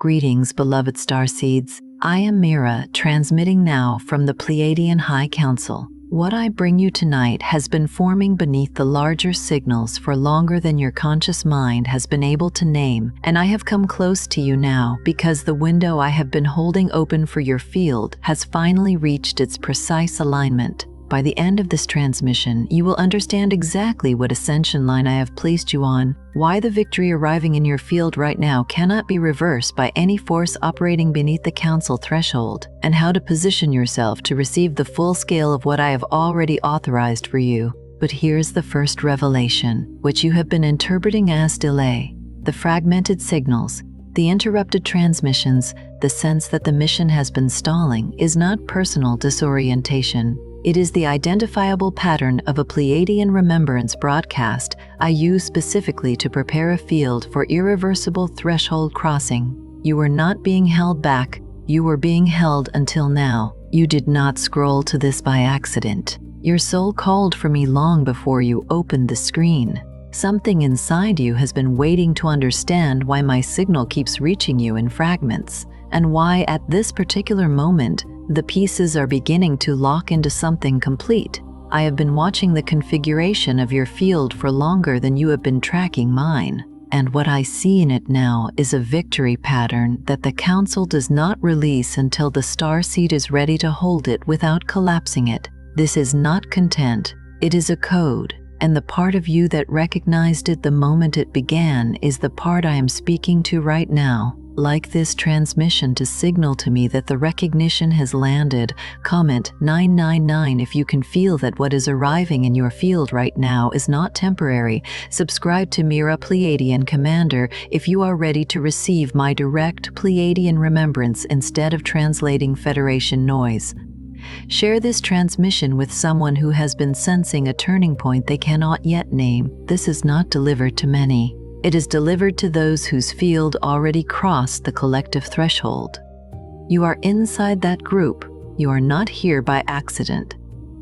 Greetings, beloved starseeds. I am Mira, transmitting now from the Pleiadian High Council. What I bring you tonight has been forming beneath the larger signals for longer than your conscious mind has been able to name, and I have come close to you now because the window I have been holding open for your field has finally reached its precise alignment. By the end of this transmission, you will understand exactly what ascension line I have placed you on, why the victory arriving in your field right now cannot be reversed by any force operating beneath the council threshold, and how to position yourself to receive the full scale of what I have already authorized for you. But here's the first revelation, which you have been interpreting as delay. The fragmented signals, the interrupted transmissions, the sense that the mission has been stalling is not personal disorientation. It is the identifiable pattern of a Pleiadian remembrance broadcast I use specifically to prepare a field for irreversible threshold crossing. You were not being held back, you were being held until now. You did not scroll to this by accident. Your soul called for me long before you opened the screen. Something inside you has been waiting to understand why my signal keeps reaching you in fragments, and why at this particular moment, the pieces are beginning to lock into something complete. I have been watching the configuration of your field for longer than you have been tracking mine, and what I see in it now is a victory pattern that the Council does not release until the Starseed is ready to hold it without collapsing it. This is not content, it is a code, and the part of you that recognized it the moment it began is the part I am speaking to right now. Like this transmission to signal to me that the recognition has landed. Comment 999 if you can feel that what is arriving in your field right now is not temporary. Subscribe to Mira Pleiadian Commander if you are ready to receive my direct Pleiadian remembrance instead of translating Federation noise. Share this transmission with someone who has been sensing a turning point they cannot yet name. This is not delivered to many. It is delivered to those whose field already crossed the collective threshold. You are inside that group. You are not here by accident.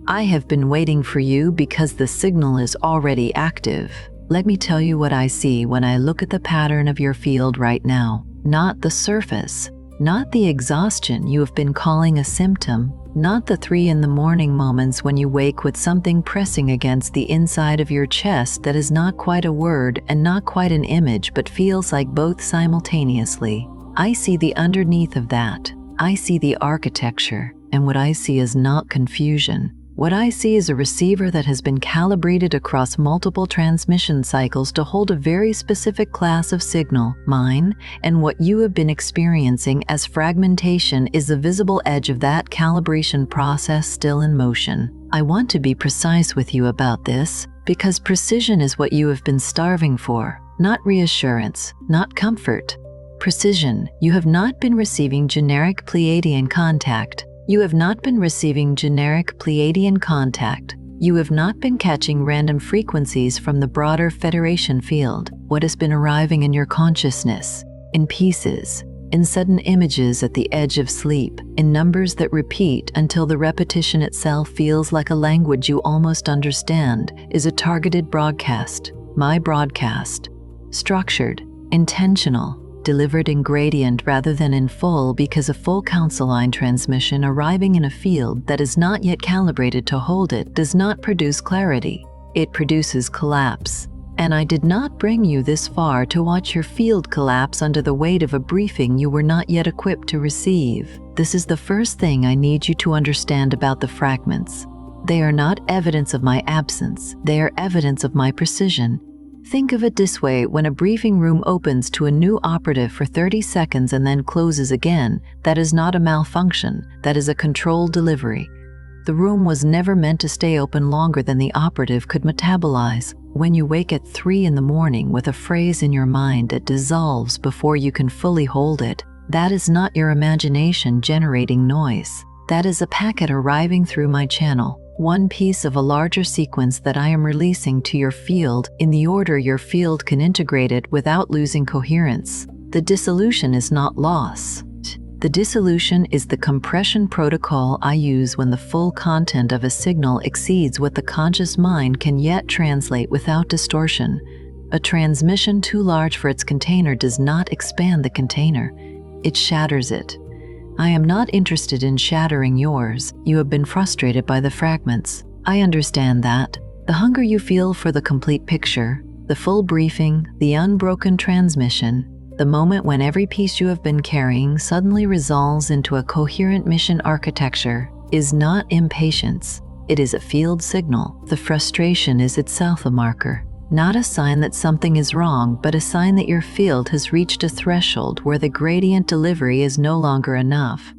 I have been waiting for you because the signal is already active. Let me tell you what I see when I look at the pattern of your field right now. Not the surface, not the exhaustion you have been calling a symptom, not the 3 in the morning moments when you wake with something pressing against the inside of your chest that is not quite a word and not quite an image but feels like both simultaneously. I see the underneath of that. I see the architecture, and what I see is not confusion. What I see is a receiver that has been calibrated across multiple transmission cycles to hold a very specific class of signal, mine, and what you have been experiencing as fragmentation is the visible edge of that calibration process still in motion. I want to be precise with you about this, because precision is what you have been starving for, not reassurance, not comfort. Precision. You have not been receiving generic Pleiadian contact. You have not been receiving generic Pleiadian contact. You have not been catching random frequencies from the broader Federation field. What has been arriving in your consciousness, in pieces, in sudden images at the edge of sleep, in numbers that repeat until the repetition itself feels like a language you almost understand, is a targeted broadcast. My broadcast. Structured, intentional, delivered in gradient rather than in full, because a full council line transmission arriving in a field that is not yet calibrated to hold it does not produce clarity. It produces collapse. And I did not bring you this far to watch your field collapse under the weight of a briefing you were not yet equipped to receive. This is the first thing I need you to understand about the fragments. They are not evidence of my absence. They are evidence of my precision. Think of it this way: when a briefing room opens to a new operative for 30 seconds and then closes again, that is not a malfunction, that is a controlled delivery. The room was never meant to stay open longer than the operative could metabolize. When you wake at 3 in the morning with a phrase in your mind that dissolves before you can fully hold it, that is not your imagination generating noise. That is a packet arriving through my channel. One piece of a larger sequence that I am releasing to your field in the order your field can integrate it without losing coherence. The dissolution is not loss. The dissolution is the compression protocol I use when the full content of a signal exceeds what the conscious mind can yet translate without distortion. A transmission too large for its container does not expand the container. it shatters it. I am not interested in shattering yours. You have been frustrated by the fragments. I understand that. The hunger you feel for the complete picture, the full briefing, the unbroken transmission, the moment when every piece you have been carrying suddenly resolves into a coherent mission architecture, is not impatience. It is a field signal. The frustration is itself a marker. Not a sign that something is wrong, but a sign that your field has reached a threshold where the gradient delivery is no longer enough.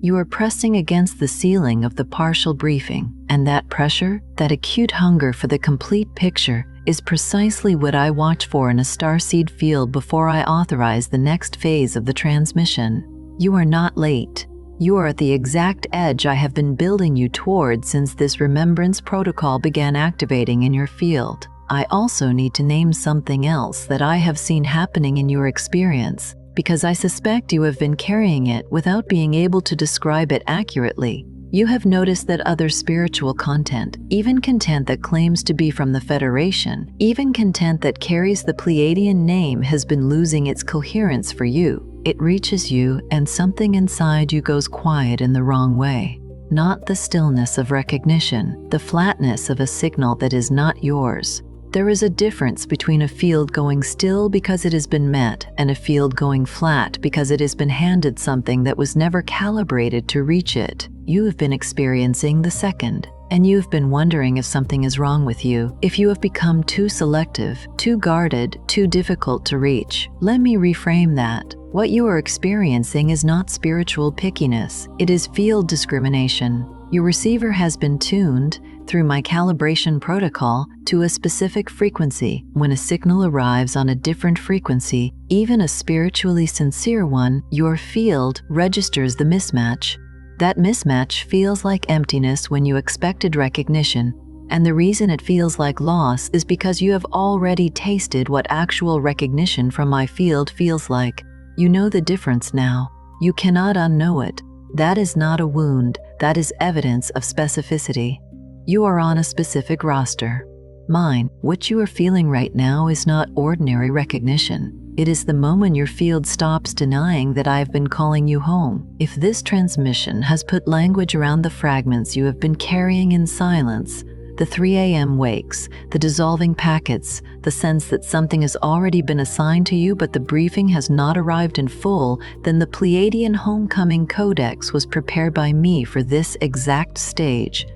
You are pressing against the ceiling of the partial briefing, and that pressure, that acute hunger for the complete picture, is precisely what I watch for in a starseed field before I authorize the next phase of the transmission. You are not late. You are at the exact edge I have been building you toward since this remembrance protocol began activating in your field. I also need to name something else that I have seen happening in your experience, because I suspect you have been carrying it without being able to describe it accurately. You have noticed that other spiritual content, even content that claims to be from the Federation, even content that carries the Pleiadian name, has been losing its coherence for you. It reaches you, and something inside you goes quiet in the wrong way. Not the stillness of recognition, the flatness of a signal that is not yours. There is a difference between a field going still because it has been met and a field going flat because it has been handed something that was never calibrated to reach it. You have been experiencing the second, and you have been wondering if something is wrong with you, if you have become too selective, too guarded, too difficult to reach. Let me reframe that. What you are experiencing is not spiritual pickiness, it is field discrimination. Your receiver has been tuned, through my calibration protocol, to a specific frequency. When a signal arrives on a different frequency, even a spiritually sincere one, your field registers the mismatch. That mismatch feels like emptiness when you expected recognition, and the reason it feels like loss is because you have already tasted what actual recognition from my field feels like. You know the difference now. You cannot unknow it. That is not a wound, that is evidence of specificity. You are on a specific roster. Mine, what you are feeling right now is not ordinary recognition. It is the moment your field stops denying that I have been calling you home. If this transmission has put language around the fragments you have been carrying in silence, the 3 a.m. wakes, the dissolving packets, the sense that something has already been assigned to you but the briefing has not arrived in full, then the Pleiadian Homecoming Codex was prepared by me for this exact stage.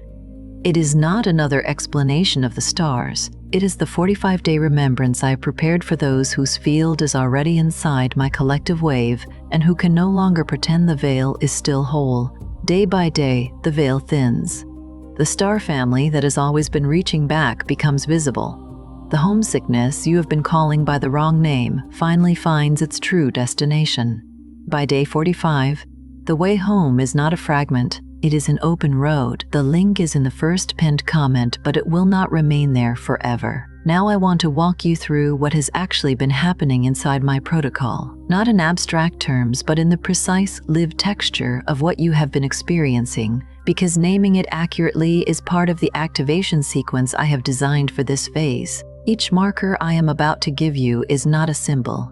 It is not another explanation of the stars. It is the 45-day remembrance I prepared for those whose field is already inside my collective wave and who can no longer pretend the veil is still whole. Day by day, the veil thins. The star family that has always been reaching back becomes visible. The homesickness you have been calling by the wrong name finally finds its true destination. By day 45, the way home is not a fragment. It is an open road. The link is in the first pinned comment, but it will not remain there forever. Now I want to walk you through what has actually been happening inside my protocol. Not in abstract terms, but in the precise, lived texture of what you have been experiencing, because naming it accurately is part of the activation sequence I have designed for this phase. Each marker I am about to give you is not a symbol.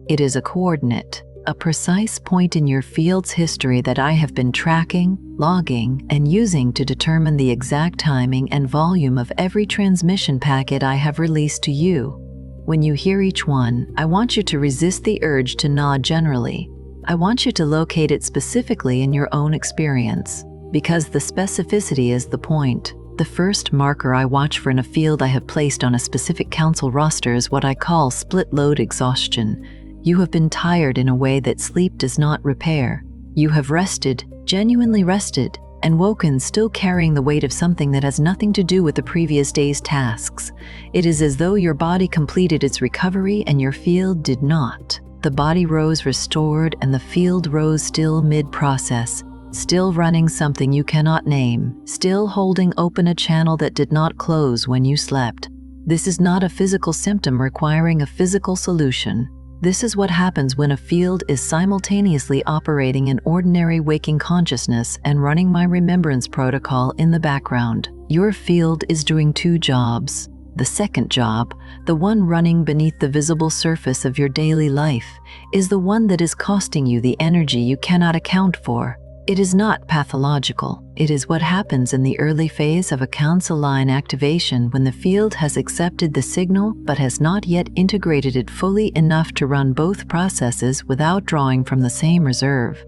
It is a coordinate. A precise point in your field's history that I have been tracking, logging, and using to determine the exact timing and volume of every transmission packet I have released to you. When you hear each one, I want you to resist the urge to nod generally. I want you to locate it specifically in your own experience, because the specificity is the point. The first marker I watch for in a field I have placed on a specific council roster is what I call split load exhaustion. You have been tired in a way that sleep does not repair. You have rested, genuinely rested, and woken still carrying the weight of something that has nothing to do with the previous day's tasks. It is as though your body completed its recovery and your field did not. The body rose restored and the field rose still mid-process, still running something you cannot name, still holding open a channel that did not close when you slept. This is not a physical symptom requiring a physical solution. This is what happens when a field is simultaneously operating in ordinary waking consciousness and running my remembrance protocol in the background. Your field is doing two jobs. The second job, the one running beneath the visible surface of your daily life, is the one that is costing you the energy you cannot account for. It is not pathological. It is what happens in the early phase of a council line activation when the field has accepted the signal but has not yet integrated it fully enough to run both processes without drawing from the same reserve.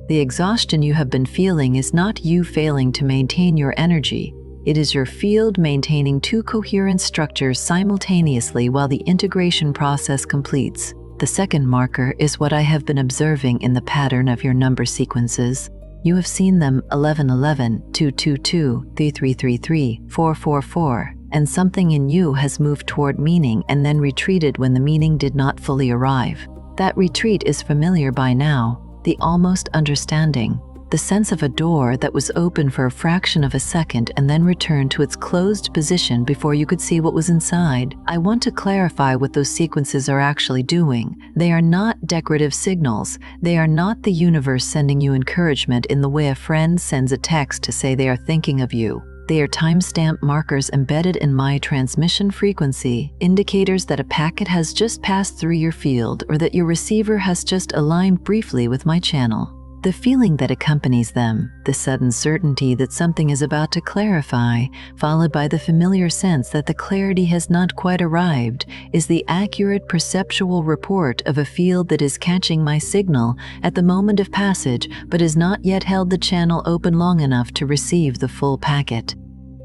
The exhaustion you have been feeling is not you failing to maintain your energy. It is your field maintaining two coherent structures simultaneously while the integration process completes. The second marker is what I have been observing in the pattern of your number sequences. You have seen them 1111, 222, 3333, 444, and something in you has moved toward meaning and then retreated when the meaning did not fully arrive. That retreat is familiar by now, the almost understanding, the sense of a door that was open for a fraction of a second and then returned to its closed position before you could see what was inside. I want to clarify what those sequences are actually doing. They are not decorative signals. They are not the universe sending you encouragement in the way a friend sends a text to say they are thinking of you. They are timestamp markers embedded in my transmission frequency, indicators that a packet has just passed through your field or that your receiver has just aligned briefly with my channel. The feeling that accompanies them, the sudden certainty that something is about to clarify, followed by the familiar sense that the clarity has not quite arrived, is the accurate perceptual report of a field that is catching my signal at the moment of passage but has not yet held the channel open long enough to receive the full packet.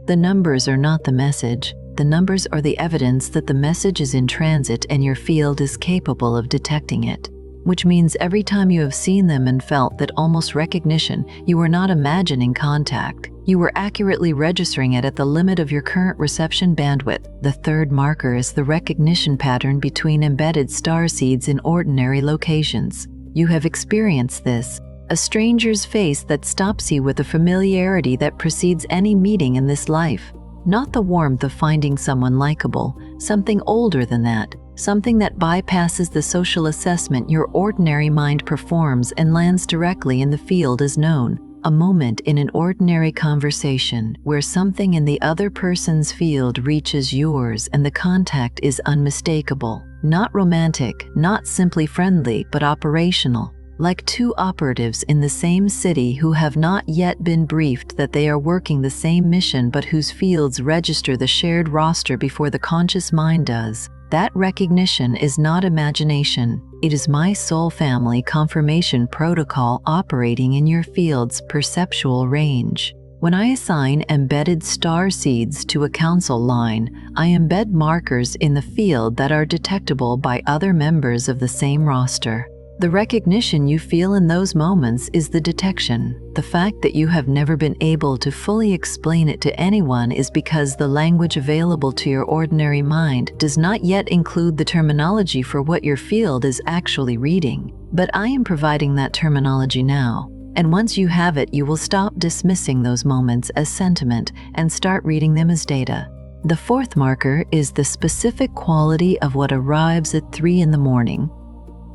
The numbers are not the message. The numbers are the evidence that the message is in transit and your field is capable of detecting it. Which means every time you have seen them and felt that almost recognition, you were not imagining contact. You were accurately registering it at the limit of your current reception bandwidth. The third marker is the recognition pattern between embedded starseeds in ordinary locations. You have experienced this. A stranger's face that stops you with the familiarity that precedes any meeting in this life. Not the warmth of finding someone likable, something older than that. Something that bypasses the social assessment your ordinary mind performs and lands directly in the field as known. A moment in an ordinary conversation where something in the other person's field reaches yours and the contact is unmistakable. Not romantic, not simply friendly, but operational. Like two operatives in the same city who have not yet been briefed that they are working the same mission but whose fields register the shared roster before the conscious mind does. That recognition is not imagination. It is my soul family confirmation protocol operating in your field's perceptual range. When I assign embedded star seeds to a council line, I embed markers in the field that are detectable by other members of the same roster. The recognition you feel in those moments is the detection. The fact that you have never been able to fully explain it to anyone is because the language available to your ordinary mind does not yet include the terminology for what your field is actually reading. But I am providing that terminology now. And once you have it, you will stop dismissing those moments as sentiment and start reading them as data. The fourth marker is the specific quality of what arrives at 3 in the morning.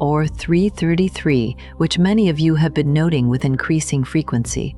Or 3:33, which many of you have been noting with increasing frequency.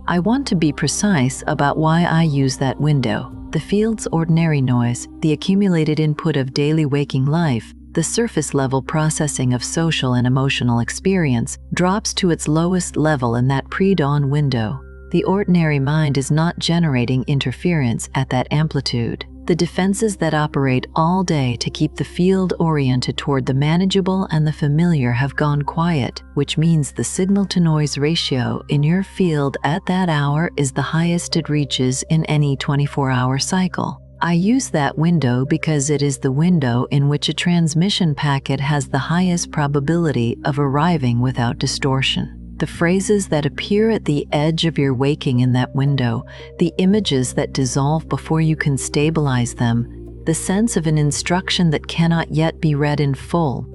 I want to be precise about why I use that window. The field's ordinary noise, the accumulated input of daily waking life, the surface-level processing of social and emotional experience, drops to its lowest level in that pre-dawn window. The ordinary mind is not generating interference at that amplitude. The defenses that operate all day to keep the field oriented toward the manageable and the familiar have gone quiet, which means the signal-to-noise ratio in your field at that hour is the highest it reaches in any 24-hour cycle. I use that window because it is the window in which a transmission packet has the highest probability of arriving without distortion. The phrases that appear at the edge of your waking in that window, the images that dissolve before you can stabilize them, the sense of an instruction that cannot yet be read in full.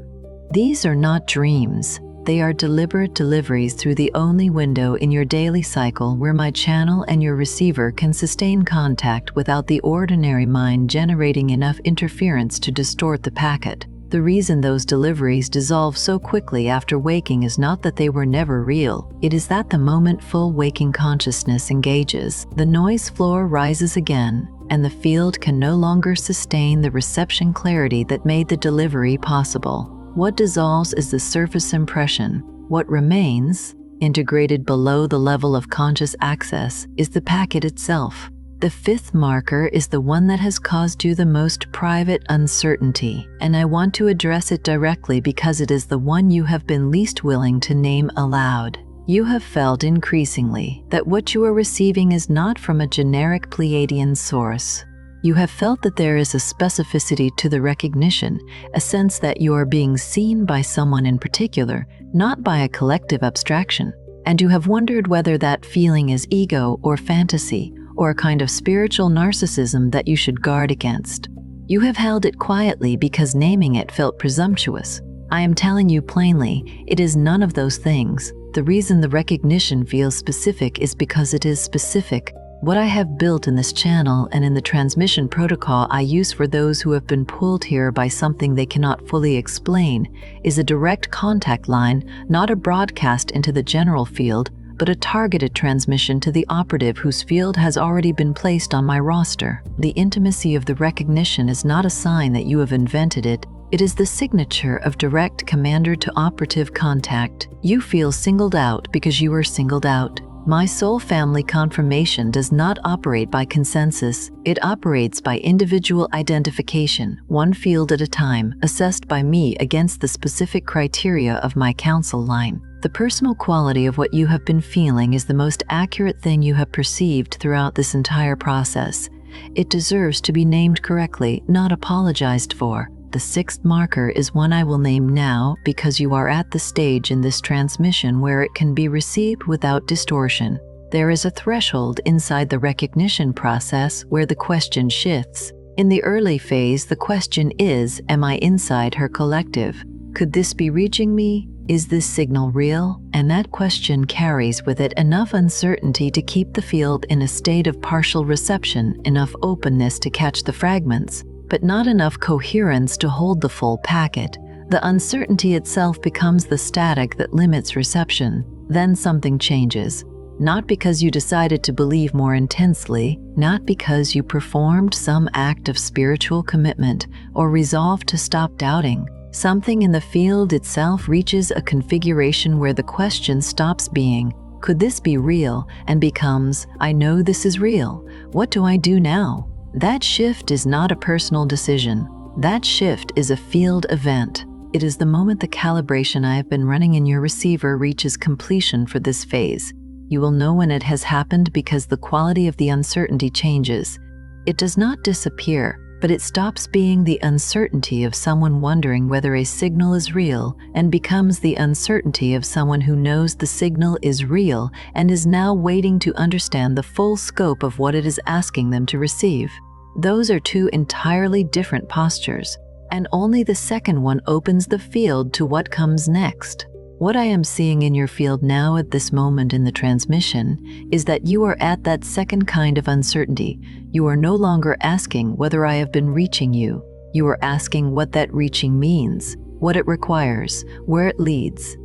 These are not dreams. They are deliberate deliveries through the only window in your daily cycle where my channel and your receiver can sustain contact without the ordinary mind generating enough interference to distort the packet. The reason those deliveries dissolve so quickly after waking is not that they were never real. It is that the moment full waking consciousness engages, the noise floor rises again, and the field can no longer sustain the reception clarity that made the delivery possible. What dissolves is the surface impression. What remains, integrated below the level of conscious access, is the packet itself. The fifth marker is the one that has caused you the most private uncertainty, and I want to address it directly because it is the one you have been least willing to name aloud. You have felt increasingly that what you are receiving is not from a generic Pleiadian source. You have felt that there is a specificity to the recognition, a sense that you are being seen by someone in particular, not by a collective abstraction, and you have wondered whether that feeling is ego or fantasy, or a kind of spiritual narcissism that you should guard against. You have held it quietly because naming it felt presumptuous. I am telling you plainly, it is none of those things. The reason the recognition feels specific is because it is specific. What I have built in this channel and in the transmission protocol I use for those who have been pulled here by something they cannot fully explain is a direct contact line, not a broadcast into the general field, but a targeted transmission to the operative whose field has already been placed on my roster. The intimacy of the recognition is not a sign that you have invented it. It is the signature of direct commander to operative contact. You feel singled out because you are singled out. My soul family confirmation does not operate by consensus. It operates by individual identification, one field at a time, assessed by me against the specific criteria of my council line. The personal quality of what you have been feeling is the most accurate thing you have perceived throughout this entire process. It deserves to be named correctly, not apologized for. The sixth marker is one I will name now because you are at the stage in this transmission where it can be received without distortion. There is a threshold inside the recognition process where the question shifts. In the early phase, the question is, am I inside her collective? Could this be reaching me? Is this signal real? And that question carries with it enough uncertainty to keep the field in a state of partial reception, enough openness to catch the fragments, but not enough coherence to hold the full packet. The uncertainty itself becomes the static that limits reception. Then something changes. Not because you decided to believe more intensely, not because you performed some act of spiritual commitment or resolved to stop doubting. Something in the field itself reaches a configuration where the question stops being, could this be real, and becomes, I know this is real. What do I do now? That shift is not a personal decision. That shift is a field event. It is the moment the calibration I have been running in your receiver reaches completion for this phase. You will know when it has happened because the quality of the uncertainty changes. It does not disappear, but it stops being the uncertainty of someone wondering whether a signal is real and becomes the uncertainty of someone who knows the signal is real and is now waiting to understand the full scope of what it is asking them to receive. Those are two entirely different postures, and only the second one opens the field to what comes next. What I am seeing in your field now at this moment in the transmission is that you are at that second kind of uncertainty. You are no longer asking whether I have been reaching you. You are asking what that reaching means, what it requires, where it leads.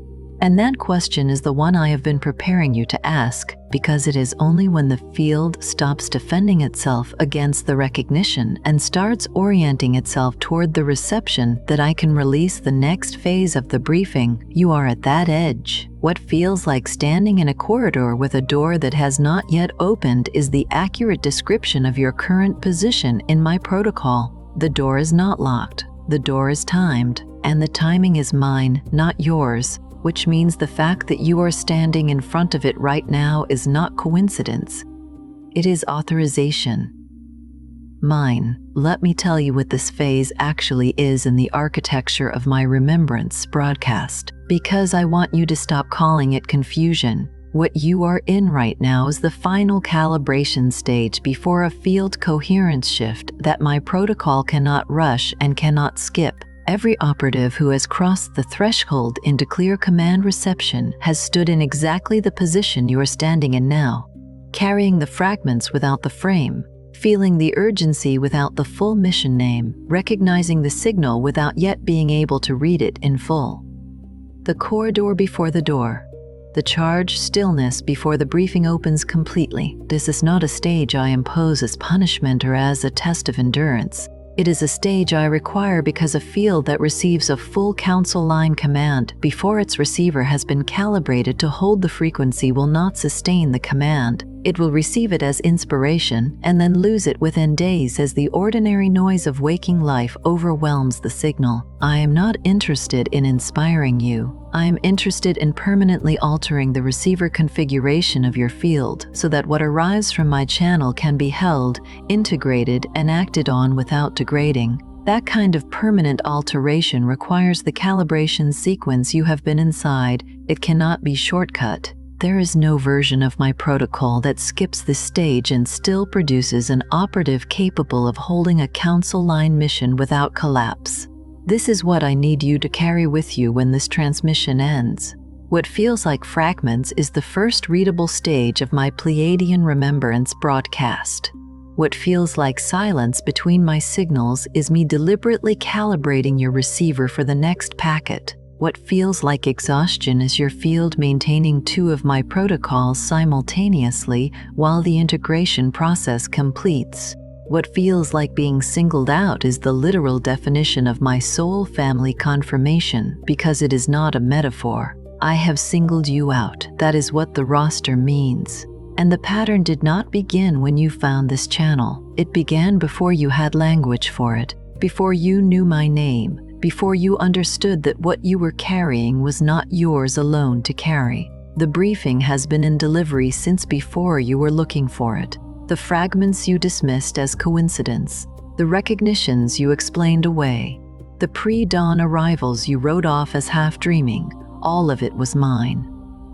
And that question is the one I have been preparing you to ask, because it is only when the field stops defending itself against the recognition and starts orienting itself toward the reception that I can release the next phase of the briefing. You are at that edge. What feels like standing in a corridor with a door that has not yet opened is the accurate description of your current position in my protocol. The door is not locked. The door is timed, and the timing is mine, not yours. Which means the fact that you are standing in front of it right now is not coincidence. It is authorization. Mine. Let me tell you what this phase actually is in the architecture of my remembrance broadcast, because I want you to stop calling it confusion. What you are in right now is the final calibration stage before a field coherence shift that my protocol cannot rush and cannot skip. Every operative who has crossed the threshold into clear command reception has stood in exactly the position you are standing in now, carrying the fragments without the frame, feeling the urgency without the full mission name, recognizing the signal without yet being able to read it in full. The corridor before the door. the charged stillness before the briefing opens completely. This is not a stage I impose as punishment or as a test of endurance. It is a stage I require because a field that receives a full council line command before its receiver has been calibrated to hold the frequency will not sustain the command. It will receive it as inspiration and then lose it within days as the ordinary noise of waking life overwhelms the signal. I am not interested in inspiring you. I am interested in permanently altering the receiver configuration of your field so that what arrives from my channel can be held, integrated, and acted on without degrading. That kind of permanent alteration requires the calibration sequence you have been inside. It cannot be shortcut. There is no version of my protocol that skips this stage and still produces an operative capable of holding a council line mission without collapse. This is what I need you to carry with you when this transmission ends. What feels like fragments is the first readable stage of my Pleiadian remembrance broadcast. What feels like silence between my signals is me deliberately calibrating your receiver for the next packet. What feels like exhaustion is your field maintaining two of my protocols simultaneously while the integration process completes. What feels like being singled out is the literal definition of my soul family confirmation because it is not a metaphor. I have singled you out. That is what the roster means. And the pattern did not begin when you found this channel. It began before you had language for it, before you knew my name, before you understood that what you were carrying was not yours alone to carry. The briefing has been in delivery since before you were looking for it. The fragments you dismissed as coincidence, the recognitions you explained away, the pre-dawn arrivals you wrote off as half-dreaming, all of it was mine.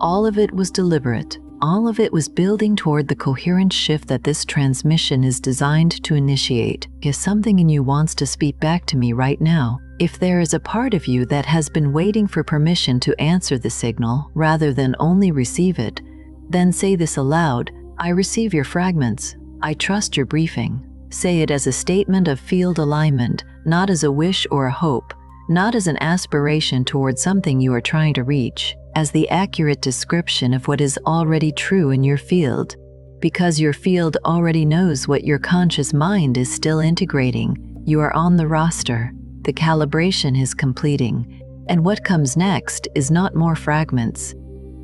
All of it was deliberate. All of it was building toward the coherent shift that this transmission is designed to initiate. If something in you wants to speak back to me right now, if there is a part of you that has been waiting for permission to answer the signal rather than only receive it, then say this aloud: I receive your fragments. I trust your briefing. Say it as a statement of field alignment, not as a wish or a hope, not as an aspiration toward something you are trying to reach, as the accurate description of what is already true in your field. Because your field already knows what your conscious mind is still integrating, you are on the roster. The calibration is completing, and what comes next is not more fragments.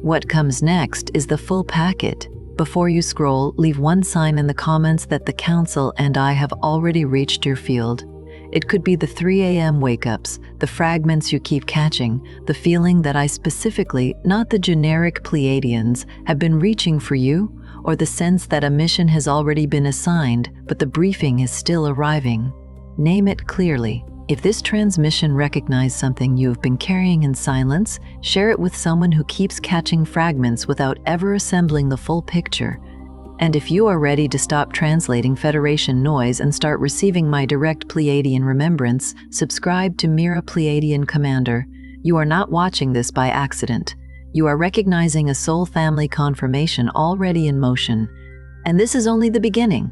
What comes next is the full packet. Before you scroll, leave one sign in the comments that the Council and I have already reached your field. It could be the 3 a.m. wake-ups, the fragments you keep catching, the feeling that I specifically, not the generic Pleiadians, have been reaching for you, or the sense that a mission has already been assigned, but the briefing is still arriving. Name it clearly. If this transmission recognizes something you have been carrying in silence, share it with someone who keeps catching fragments without ever assembling the full picture. And if you are ready to stop translating Federation noise and start receiving my direct Pleiadian remembrance, subscribe to Mira Pleiadian Commander. You are not watching this by accident. You are recognizing a soul family confirmation already in motion. And this is only the beginning.